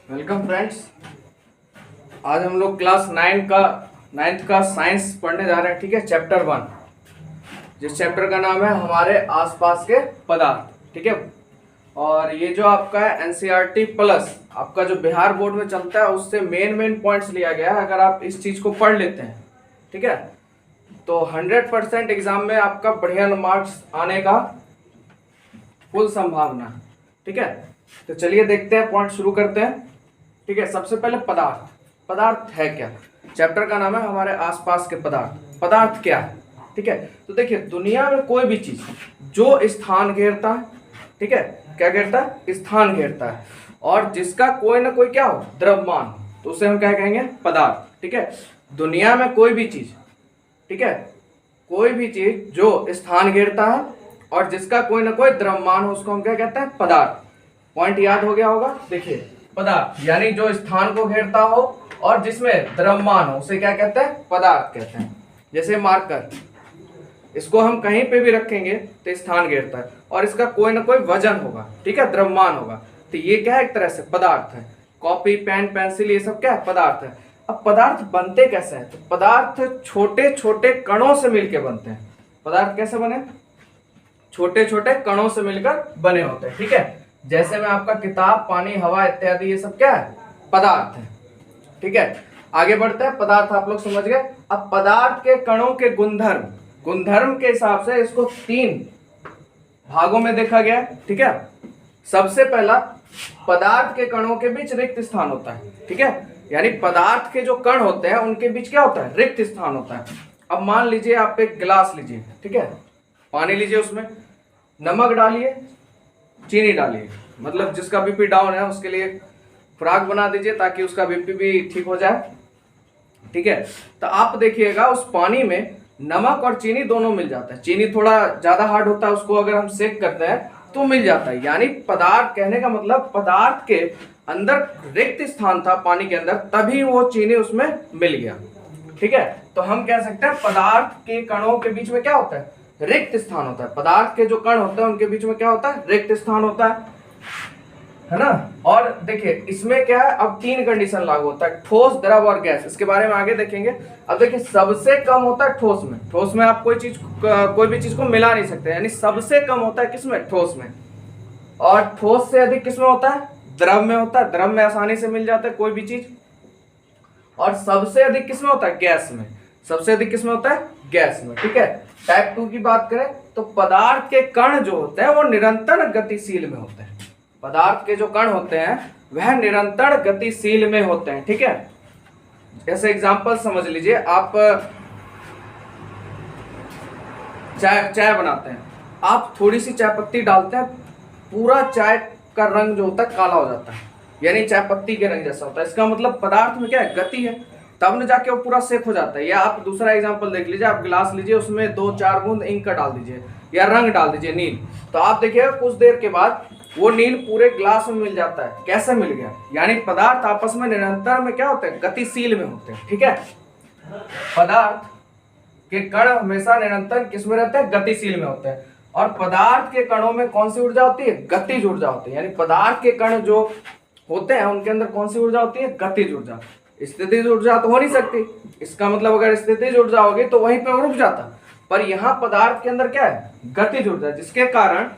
Welcome friends. आज हम लोग क्लास नाइन्थ का साइंस पढ़ने जा रहे हैं। ठीक है, चैप्टर 1, जिस चैप्टर का नाम है हमारे आसपास के पदार्थ। ठीक है, और ये जो आपका है एनसीईआरटी प्लस आपका जो बिहार बोर्ड में चलता है उससे मेन पॉइंट्स लिया गया है। अगर आप इस चीज को पढ़ लेते हैं, ठीक है, तो 100% एग्जाम में आपका बढ़िया मार्क्स आने का फुल संभावना है। ठीक है, तो चलिए देखते हैं, पॉइंट शुरू करते हैं। ठीक है, सबसे पहले पदार्थ है क्या। चैप्टर का नाम है हमारे आसपास के पदार्थ क्या है। ठीक है, तो देखिए दुनिया में कोई भी चीज जो स्थान घेरता है, ठीक है, क्या घेरता है, स्थान घेरता है, और जिसका कोई ना कोई क्या हो, द्रव्यमान हो, तो उसे हम क्या कहेंगे, पदार्थ। ठीक है, दुनिया में कोई भी चीज, ठीक है, कोई भी चीज जो स्थान घेरता है और जिसका कोई ना कोई द्रव्यमान हो उसको हम क्या कहते हैं, पदार्थ। पॉइंट याद हो गया होगा। देखिए पदार्थ यानी जो स्थान को घेरता हो और जिसमें द्रव्यमान हो उसे क्या कहते हैं, पदार्थ कहते हैं। जैसे मार्कर, इसको हम कहीं पे भी रखेंगे तो स्थान घेरता है और इसका कोई ना कोई वजन होगा, ठीक है, द्रव्यमान होगा, तो ये क्या है, एक तरह से पदार्थ है। कॉपी, पेन, पेंसिल, ये सब क्या है, पदार्थ है। अब पदार्थ बनते कैसे हैं, तो पदार्थ छोटे छोटे कणों से मिलकर बनते हैं। पदार्थ कैसे बने, छोटे छोटे कणों से मिलकर बने होते हैं। ठीक है, जैसे में आपका किताब, पानी, हवा इत्यादि, ये सब क्या है, पदार्थ है। ठीक है, आगे बढ़ते हैं। पदार्थ आप लोग समझ गए। अब पदार्थ के कणों के गुणधर्म के हिसाब से इसको 3 भागों में देखा गया है। ठीक है, सबसे पहला, पदार्थ के कणों के बीच रिक्त स्थान होता है। ठीक है, यानी पदार्थ के जो कण होते हैं उनके बीच क्या होता है, रिक्त स्थान होता है। अब मान लीजिए आप एक गिलास लीजिए, ठीक है, पानी लीजिए, उसमें नमक डालिए, चीनी डालिए, मतलब जिसका बीपी डाउन है उसके लिए खुराक बना दीजिए ताकि उसका बीपी भी ठीक हो जाए। ठीक है, तो आप देखिएगा उस पानी में नमक और चीनी दोनों मिल जाता है। चीनी थोड़ा ज्यादा हार्ड होता है, उसको अगर हम सेक करते हैं तो मिल जाता है। यानी पदार्थ, कहने का मतलब पदार्थ के अंदर रिक्त स्थान था पानी के अंदर, तभी वो चीनी उसमें मिल गया। ठीक है, तो हम कह सकते हैं पदार्थ के कणों के बीच में क्या होता है, रिक्त स्थान होता है। पदार्थ के जो कण होते हैं उनके बीच में क्या होता है, रिक्त स्थान होता है ना। और देखिए इसमें क्या है, अब 3 कंडीशन लागू होता है, ठोस, द्रव और गैस। इसके बारे में आगे देखेंगे। अब देखिए सबसे कम होता है ठोस में आप कोई भी चीज को मिला नहीं सकते, यानी सबसे कम होता है किसमें, ठोस में। और ठोस से अधिक किसमें होता है, द्रव में होता है। द्रव में आसानी से मिल जाता है कोई भी चीज। और सबसे अधिक किसमें होता है, गैस में। सबसे अधिक किसमें होता है, गैस में। ठीक है, टाइप 2 की बात करें तो पदार्थ के कण जो होते हैं वो निरंतर गतिशील में होते हैं। पदार्थ के जो कण होते हैं वह निरंतर गतिशील में होते हैं। ठीक है, जैसे एग्जांपल समझ लीजिए, आप चाय बनाते हैं, आप थोड़ी सी चाय पत्ती डालते हैं, पूरा चाय का रंग जो होता है काला हो जाता है, यानी चाय पत्ती के रंग जैसा होता है। इसका मतलब पदार्थ में क्या है, गति है, तब न जाके वो पूरा सेक हो जाता है। या आप दूसरा एग्जांपल देख लीजिए, आप गिलास लीजिए, उसमें 2-4 बूंद इंक का डाल दीजिए या रंग डाल दीजिए नील, तो आप देखिएगा कुछ देर के बाद वो नील पूरे ग्लास में मिल जाता है। कैसे मिल गया, यानी पदार्थ आपस में निरंतर में क्या होते हैं, गतिशील में होते हैं। ठीक है, पदार्थ के कण हमेशा निरंतर किस में रहते हैं, गतिशील में होते हैं। और पदार्थ के कणों में कौन सी ऊर्जा होती है, गतिज ऊर्जा होती है। यानी पदार्थ के कण जो होते हैं उनके अंदर कौन सी ऊर्जा होती है, गतिज ऊर्जा। स्थितिज ऊर्जा तो हो नहीं सकती, इसका मतलब अगर स्थितिज ऊर्जा होगी तो वहीं पे रुक जाता, पर यहाँ पदार्थ के अंदर क्या है, गतिज ऊर्जा, जिसके कारण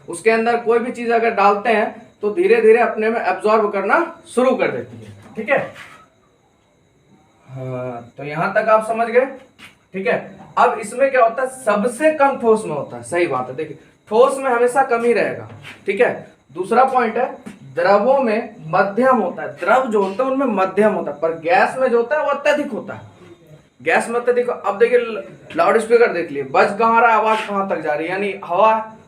उसके अंदर कोई भी चीज अगर डालते हैं तो धीरे धीरे अपने में एब्जॉर्ब करना शुरू कर देती है। ठीक है, हाँ, तो यहां तक आप समझ गए। ठीक है, अब इसमें क्या होता है, सबसे कम ठोस में होता है। सही बात है, देखिए ठोस में हमेशा कम ही रहेगा। ठीक है, दूसरा पॉइंट है, द्रवों में मध्यम होता है। द्रव जो होता है उनमें मध्यम होता है, पर गैस में जो होता है वो अत्यधिक होता है। गैस में अत्यधिक। अब देखिए लाउड स्पीकर देख लिए, बज कहाँ रहा है, आवाज कहाँ तक जा रही है, यानी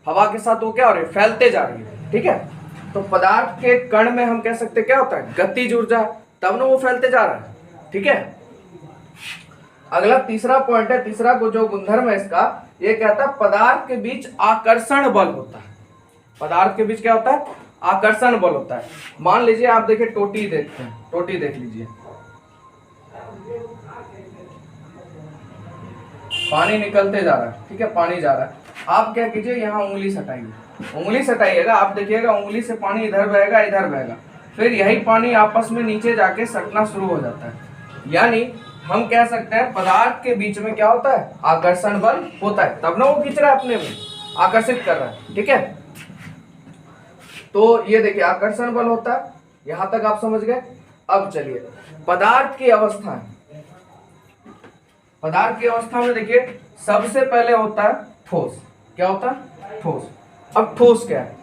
हवा के साथ वो क्या हो रही है, फैलते जा रही है। ठीक है, तो पदार्थ के कण में हम कह सकते क्या होता है, गतिज ऊर्जा, तब ना वो फैलते जा रहा है। ठीक है, अगला तीसरा पॉइंट है, तीसरा को जो गुणधर्म है इसका, ये कहता है पदार्थ के बीच आकर्षण बल होता है। पदार्थ के बीच क्या होता है, आकर्षण बल होता है। मान लीजिए आप देखिए टोटी देखते हैं, टोटी देख लीजिए, पानी निकलते जा रहा है। ठीक है, पानी जा रहा है, आप क्या कीजिए, यहाँ उंगली सटाइए, उंगली सटाइएगा, आप देखिएगा उंगली से पानी इधर बहेगा, इधर बहेगा, फिर यही पानी आपस में नीचे जाके सटना शुरू हो जाता है। यानी हम कह सकते हैं पदार्थ के बीच में क्या होता है, आकर्षण बल होता है, तब ना वो खींच रहा है अपने में, आकर्षित कर रहा है। ठीक है, तो ये देखिए आकर्षण बल होता है, यहां तक आप समझ गए। अब चलिए पदार्थ की अवस्था, पदार्थ की अवस्था में देखिए सबसे पहले होता है ठोस। क्या होता है, ठोस। अब ठोस क्या है,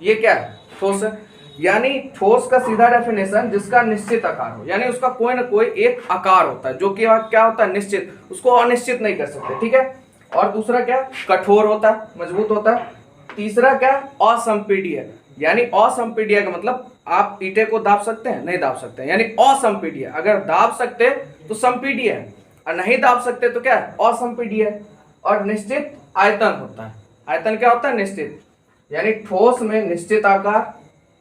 ये क्या है, ठोस है। यानी ठोस का सीधा डेफिनेशन जिसका निश्चित आकार हो, यानी उसका कोई ना कोई एक आकार होता है जो कि क्या होता है, निश्चित, उसको अनिश्चित नहीं कर सकते। ठीक है, और दूसरा क्या, कठोर होता है, मजबूत होता है। तीसरा क्या, असंपीड्य, यानी असंपीड्य का मतलब आप ईंटे को दाब सकते हैं, नहीं दाब सकते, यानी असंपीड्य। अगर दाब सकते तो संपीड्य है, और नहीं दाब सकते तो क्या है, असंपीड्य। और निश्चित आयतन होता है। आयतन क्या होता है, निश्चित, यानी ठोस में निश्चित आकार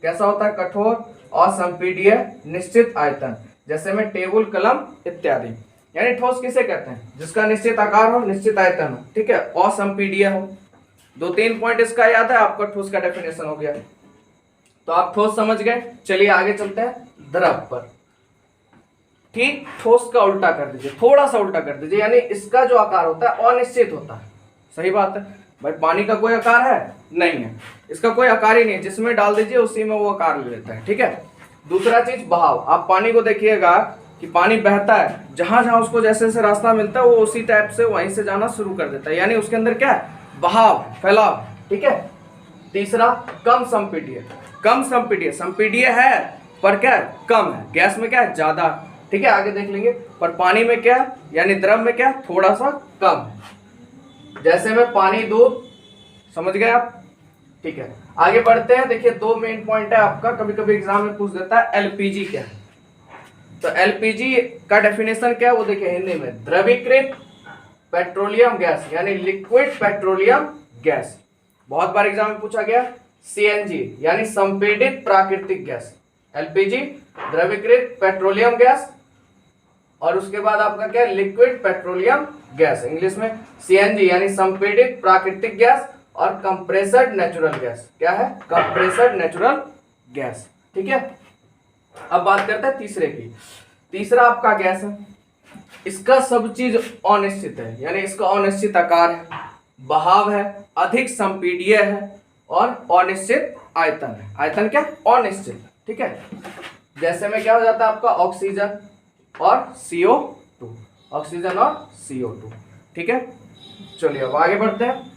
कैसा होता है, कठोर, असंपीड्य, निश्चित आयतन, जैसे में टेबल, कलम इत्यादि। यानी ठोस किसे कहते हैं, जिसका निश्चित आकार हो, निश्चित आयतन हो, ठीक है, असंपीड्य हो। 2-3 पॉइंट इसका याद है, आपका ठोस का डेफिनेशन हो गया। तो आप ठोस समझ गए। चलिए आगे चलते हैं द्रव पर। ठीक, ठोस का उल्टा कर दीजिए, थोड़ा सा उल्टा कर दीजिए, यानी इसका जो आकार होता है अनिश्चित होता है। सही बात है भाई, पानी का कोई आकार है नहीं है, इसका कोई आकार ही नहीं है, जिसमें डाल दीजिए उसी में वो आकार ले लेता है। ठीक है, दूसरा चीज बहाव। आप पानी को देखिएगा कि पानी बहता है, जहां जहां उसको जैसे जैसे रास्ता मिलता है वो उसी टाइप से वहीं से जाना शुरू कर देता है, यानी उसके अंदर क्या है, बहाव, फैलाव। ठीक है, तीसरा कम संपीड्य। कम संपीड्य, संपीड्य है पर क्या है, कम है। गैस में क्या है, ज्यादा। ठीक है, आगे देख लेंगे। पर पानी में क्या है, यानी द्रव में क्या है, थोड़ा सा कम है। जैसे में पानी, दूध, समझ गए आप। ठीक है, आगे बढ़ते हैं। देखिए 2 मेन पॉइंट है आपका, कभी कभी एग्जाम में पूछ देता है एलपीजी क्या है। तो एलपीजी का डेफिनेशन क्या है वो देखिए हिंदी में, द्रवीकृत पेट्रोलियम गैस, यानी लिक्विड पेट्रोलियम गैस। बहुत बार एग्जाम में पूछा गया। सीएनजी यानी संपीड़ित प्राकृतिक गैस, एलपीजी द्रवीकृत पेट्रोलियम गैस, और उसके बाद आपका क्या है, लिक्विड पेट्रोलियम गैस, इंग्लिश में सीएनजी यानी संपीड़ित प्राकृतिक गैस, और कंप्रेसर्ड नेचुरल गैस। क्या है, कंप्रेसर्ड नेचुरल गैस। ठीक है, अब बात करते हैं तीसरे की। तीसरा आपका गैस है, इसका सब चीज अनिश्चित है, यानी इसका अनिश्चित आकार है, बहाव है, अधिक संपीड्य है, और अनिश्चित आयतन है। आयतन क्या, अनिश्चित। ठीक है, जैसे में क्या हो जाता है आपका ऑक्सीजन और CO2, ऑक्सीजन और CO2। ठीक है, चलिए अब आगे बढ़ते हैं।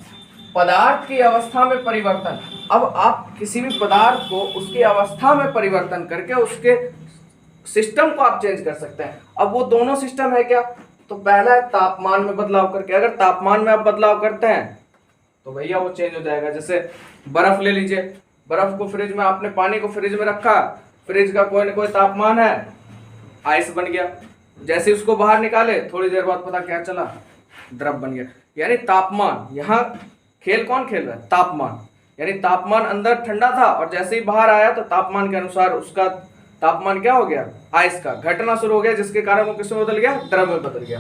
पदार्थ की अवस्था में परिवर्तन। अब आप किसी भी पदार्थ को उसकी अवस्था में परिवर्तन करके उसके सिस्टम को आप चेंज कर सकते हैं। अब वो दोनों सिस्टम है क्या, तो पहला है तापमान में बदलाव करके। अगर तापमान में आप बदलाव करते हैं तो भैया वो चेंज हो जाएगा। जैसे बर्फ ले लीजिए, बर्फ को फ्रिज में, आपने पानी को फ्रिज में रखा, फ्रिज का कोई ना कोई तापमान है, आइस बन गया। जैसे उसको बाहर निकाले थोड़ी देर बाद पता क्या चला, द्रव बन गया। यानी तापमान, यहाँ खेल कौन खेल रहा है, तापमान। यानी तापमान अंदर ठंडा था और जैसे ही बाहर आया तो तापमान के अनुसार उसका तापमान क्या हो गया, आइस का घटना शुरू हो गया, जिसके कारण वो किसमें बदल गया, द्रव में बदल गया।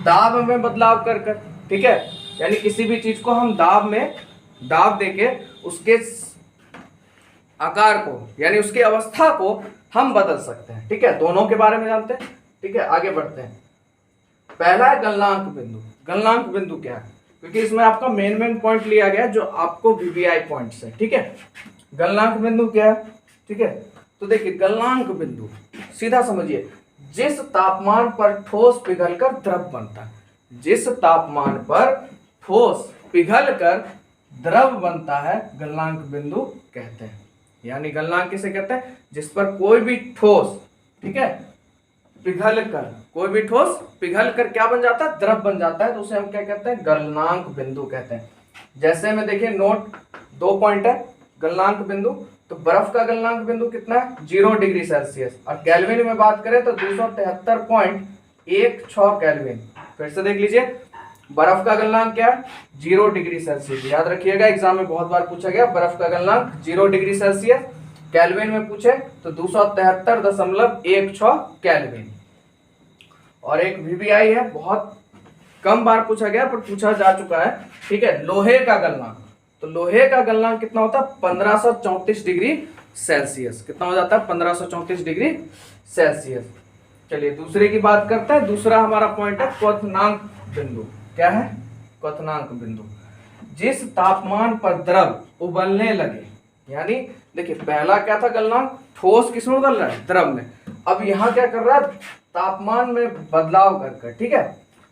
दाब में बदलाव कर कर। ठीक है, यानी किसी भी चीज को हम दाब देके उसके आकार को, यानी उसकी अवस्था को हम बदल सकते हैं। ठीक है, दोनों के बारे में जानते हैं। ठीक है, आगे बढ़ते हैं। पहला है गलनांक बिंदु। गलनांक बिंदु क्या है, क्योंकि इसमें आपका मेन पॉइंट लिया गया जो आपको VVI पॉइंट्स है। ठीक है, गलनांक बिंदु क्या है। ठीक है, तो देखिए गलनांक बिंदु सीधा समझिए, जिस तापमान पर ठोस पिघलकर द्रव बनता है, जिस तापमान पर ठोस पिघलकर द्रव बनता है, गलनांक बिंदु कहते हैं। यानी गलनांक किसे कहते हैं, जिस पर कोई भी ठोस, ठीक है, पिघलकर, कोई भी ठोस पिघलकर क्या बन जाता है, द्रव बन जाता है, तो उसे हम क्या कहते हैं, गलनांक बिंदु कहते हैं। जैसे में देखिए नोट 2 पॉइंट है गलनांक बिंदु। तो बर्फ का गलनांक बिंदु कितना है, 0 डिग्री सेल्सियस, और केल्विन में बात करें तो 273.16 केल्विन। फिर से देख लीजिए, बर्फ का गलनांक क्या है, 0 डिग्री सेल्सियस। याद रखिएगा, एग्जाम में बहुत बार पूछा गया, बर्फ का गलनांक 0 डिग्री सेल्सियस, केल्विन में पूछे तो 273.16 केल्विन। और एक VVI है, बहुत कम बार पूछा गया पर पूछा जा चुका है। ठीक है, लोहे का गलनांक। तो लोहे का गलनांक कितना होता है, 1534 डिग्री सेल्सियस। कितना हो जाता है? 1534 डिग्री सेल्सियस। चलिए दूसरे की बात करते हैं। दूसरा हमारा पॉइंट है क्वथनांक बिंदु। क्या है? क्वथनांक बिंदु। जिस तापमान पर द्रव उबलने लगे, यानी देखिए पहला क्या था गलनांक, ठोस किसमें बदल रहा है? द्रव में। अब यहाँ क्या कर रहा है? तापमान में बदलाव करके, ठीक है,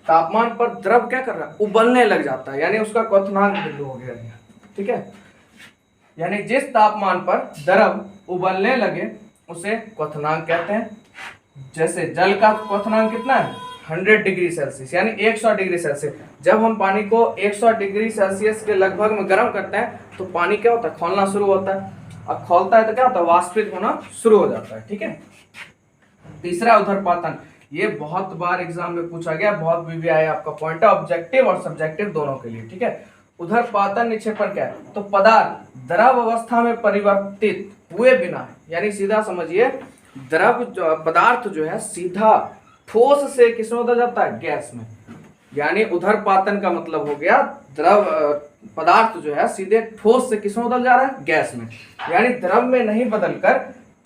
तापमान पर द्रव क्या कर रहा है? उबलने लग जाता है, यानी उसका क्वथनांक बिंदु हो गया यहाँ, ठीक है। यानी जिस तापमान पर द्रव उबलने लगे उसे क्वथनांक कहते हैं। जैसे जल का क्वथनांक कितना है? 100 डिग्री सेल्सियस, यानी 100 डिग्री सेल्सियस। जब हम पानी को 100 डिग्री सेल्सियस के लगभग में गर्म करते हैं तो पानी क्या होता है? खौलना शुरू होता है। अब खौलता है तो क्या होता है? वाष्पित होना शुरू हो जाता है, ठीक है। तीसरा उधर्पातन, ये बहुत बार एग्जाम में पूछा गया, बहुत भी आया आपका पॉइंट है, ऑब्जेक्टिव और सब्जेक्टिव दोनों के लिए, ठीक है। उधर्पातन निक्षेपण क्या है? तो पदार्थ द्रव अवस्था में परिवर्तित हुए बिना, यानी सीधा समझिए द्रव पदार्थ जो है सीधा ठोस से किसमें बदल जाता है? गैस में। यानी उधर्पातन का मतलब हो गया द्रव पदार्थ जो है सीधे ठोस से किसमें बदल जा रहा है? गैस में। यानी द्रव में नहीं बदलकर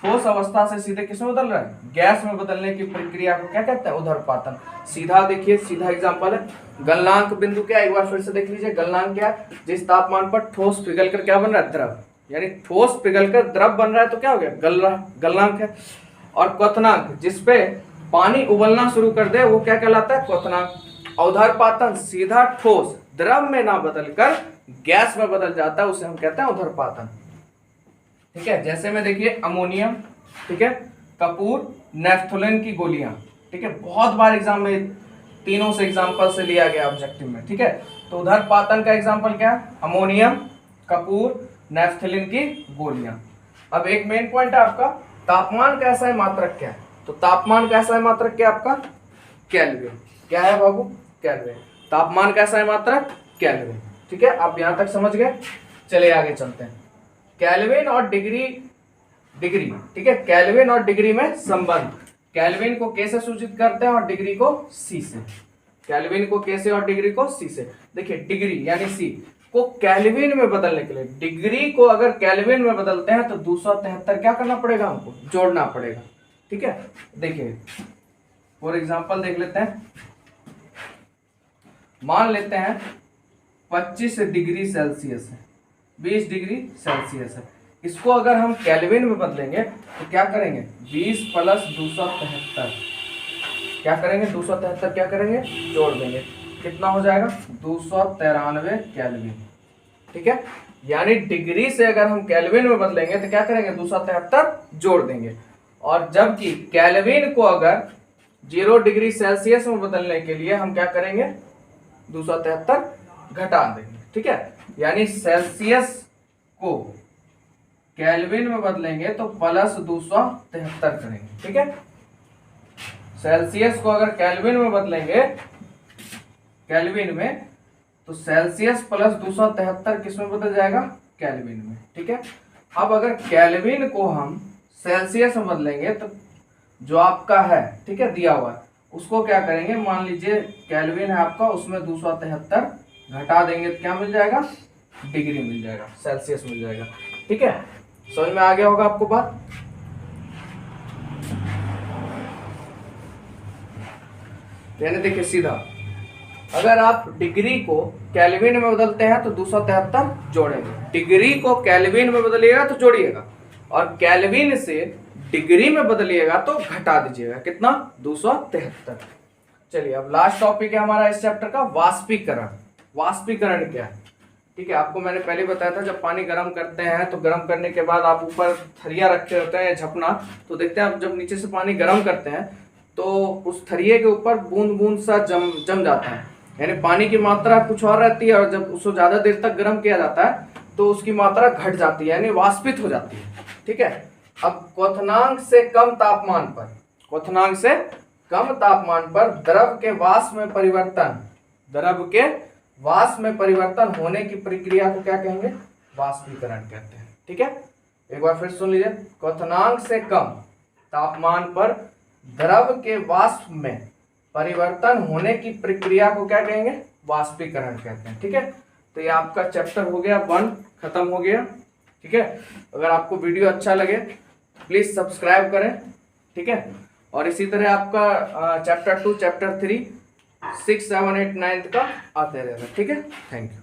ठोस अवस्था से सीधे किसमें बदल रहा है? गैस में बदलने की प्रक्रिया को क्या कहते हैं? उधर्पातन। सीधा देखिए, सीधा एग्जांपल है गलनांक बिंदु। क्या, एक बार फिर से देख लीजिए, गलनांक क्या है? जिस तापमान पर ठोस पिघलकर क्या बन रहा है? द्रव। यानी ठोस पिघलकर द्रव बन रहा है तो क्या हो गया? गल रहा, गलनांक है। और क्वथनांक, जिसपे पानी उबलना शुरू कर दे वो क्या कहलाता है? क्वथनांक। उधर्पातन, सीधा ठोस द्रव में ना बदलकर गैस में बदल जाता है, उसे हम कहते हैं उधर्पातन, ठीक है। जैसे में देखिए अमोनियम, ठीक है, कपूर, नेफ्थोलिन की गोलियां, ठीक है, बहुत बार एग्जाम में तीनों से एग्जांपल से लिया गया ऑब्जेक्टिव में, ठीक है। तो उधर्पातन का एग्जांपल क्या है? अमोनियम, कपूर, नेफ्थोलिन की गोलियां। अब एक मेन पॉइंट है आपका, तापमान कैसा है, मात्रक क्या है? तो तापमान कैसा है, मात्रक क्या है आपका? केल्विन। क्या है बाबू? केल्विन। तापमान कैसा है, मात्रक? केल्विन, ठीक है। आप यहां तक समझ गए? चलिए आगे चलते हैं। केल्विन और डिग्री, ठीक है, केल्विन और डिग्री में संबंध। केल्विन को कैसे सूचित करते हैं और डिग्री को सी से। केल्विन को कैसे और डिग्री को सी से। देखिए डिग्री यानी सी को केल्विन में बदलने के लिए, डिग्री को अगर केल्विन में बदलते हैं तो 273 क्या करना पड़ेगा? हमको जोड़ना पड़ेगा, ठीक है। देखिए फॉर एग्जांपल देख लेते हैं, मान लेते हैं 25 डिग्री सेल्सियस है, 20 डिग्री सेल्सियस है। इसको अगर हम केल्विन में बदलेंगे तो क्या करेंगे? 20 प्लस 273, क्या करेंगे? 273 क्या करेंगे? जोड़ देंगे। कितना हो जाएगा? 293 केल्विन, ठीक है। यानी डिग्री से अगर हम केल्विन में बदलेंगे तो क्या करेंगे? 273 जोड़ देंगे। और जबकि केल्विन को अगर 0 डिग्री सेल्सियस में बदलने के लिए हम क्या करेंगे? 273 घटा देंगे, ठीक है। यानी सेल्सियस को केल्विन में बदलेंगे तो प्लस 273 करेंगे, ठीक है। सेल्सियस को अगर केल्विन में बदलेंगे, केल्विन में, तो सेल्सियस प्लस 273 किस में बदल जाएगा? केल्विन में, ठीक है। अब अगर केल्विन को हम सेल्सियस में बदलेंगे तो जो आपका है, ठीक है, दिया हुआ है, उसको क्या करेंगे? मान लीजिए केल्विन है आपका, उसमें 273 घटा देंगे तो क्या मिल जाएगा? डिग्री मिल जाएगा, सेल्सियस मिल जाएगा, ठीक है। समझ में आ गया होगा आपको बात? यानी देखिए सीधा अगर आप डिग्री को केल्विन में बदलते हैं तो 273 जोड़ेंगे, डिग्री को केल्विन में बदलिएगा तो जोड़िएगा, और केल्विन से डिग्री में बदलिएगा तो घटा दीजिएगा। कितना? 273। चलिए अब लास्ट टॉपिक है हमारा इस चैप्टर का, वाष्पीकरण। वाष्पीकरण क्या है? ठीक है, आपको मैंने पहले बताया था जब पानी गर्म करते हैं तो गर्म करने के बाद आप ऊपर थरिया रखे होते हैं, झपना, तो देखते हैं आप जब नीचे से पानी गर्म करते हैं तो उस थरिये के ऊपर बूंद बूंद सा जम जाता है, यानी पानी की मात्रा कुछ और रहती है, और जब उसको ज्यादा देर तक गर्म किया जाता है तो उसकी मात्रा घट जाती है, यानी वाष्पित हो जाती है, ठीक है। अब क्वथनांक से कम तापमान पर, क्वथनांक से कम तापमान पर द्रव के वाष्प में परिवर्तन, द्रव के वाष्प में परिवर्तन होने की प्रक्रिया को क्या कहेंगे? वाष्पीकरण कहते हैं, ठीक है। एक बार फिर सुन लीजिए, क्वथनांक से कम तापमान पर द्रव के वाष्प में परिवर्तन होने की प्रक्रिया को क्या कहेंगे? वाष्पीकरण कहते हैं, ठीक है। तो ये आपका चैप्टर हो गया 1 खत्म हो गया, ठीक है। अगर आपको वीडियो अच्छा लगे प्लीज़ सब्सक्राइब करें, ठीक है। और इसी तरह आपका चैप्टर 2, चैप्टर 3, 6, 7, 8, 9 का आते रहेगा, ठीक है। Thank you.